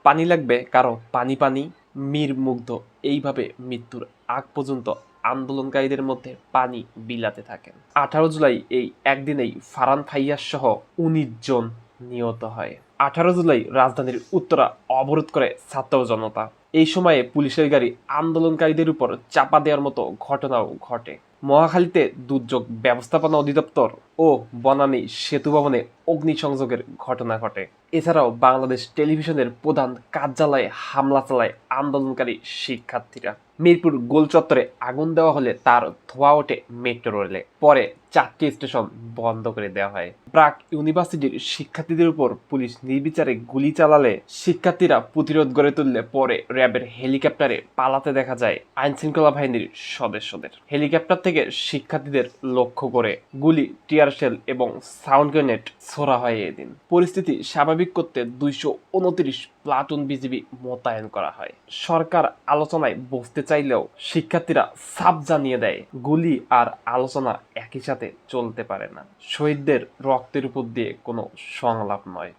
পানি লাগবে কারো পানি পানি। মীর মুগ্ধ এইভাবে মৃত্যুর আগ পর্যন্ত আন্দোলনকারীদের মধ্যে পানি বিলাতে থাকেন। 18 জুলাই এই একদিনেই ফারহান ফাইয়াজ সহ 19 জন নিহত হয়। 18 জুলাই রাজধানীর উত্তরা অবরোধ করে ছাত্র জনতা। এই সময়ে পুলিশের গাড়ি আন্দোলনকারীদের উপর চাপা দেওয়ার মতো ঘটনাও ঘটে। মহাখালীতে দুর্যোগ ব্যবস্থাপনা অধিদপ্তর ও বনানী সেতু ভবনে অগ্নিসংযোগের ঘটনা ঘটে। এছাড়াও বাংলাদেশ টেলিভিশনের প্রধান কার্যালয়ে হামলা চালায় আন্দোলনকারী শিক্ষার্থীরা। মিরপুর গোল চত্বরে আগুন দেওয়া হলে তার ধোঁয়া ওঠে মেট্রো রেলে। পরে 4টি স্টেশন বন্ধ করে দেওয়া হয়। ব্র্যাক ইউনিভার্সিটির শিক্ষার্থীদের উপর পুলিশ নির্বিচারে গুলি চালালে শিক্ষার্থীরা প্রতিরোধ গড়ে তুললে পরে র্যাবের হেলিকপ্টারে পালাতে দেখা যায় আইনশৃঙ্খলা বাহিনীর সদস্যদের। হেলিকপ্টার থেকে শিক্ষার্থীদের লক্ষ্য করে গুলি, টিয়ার শেল এবং সাউন্ড গ্রেনেড ছোড়া হয় এদিন। পরিস্থিতি স্বাভাবিক করতে 229 প্লাটুন বিজিবি মোতায়েন করা হয়। সরকার আলোচনায় বসতে চাইলেও শিক্ষার্থীরা সাফ জানিয়ে দেয়, গুলি আর আলোচনা একই সাথে চলতে পারে না। শহীদদের রক্তের উপর দিয়ে কোনো সংলাপ নয়।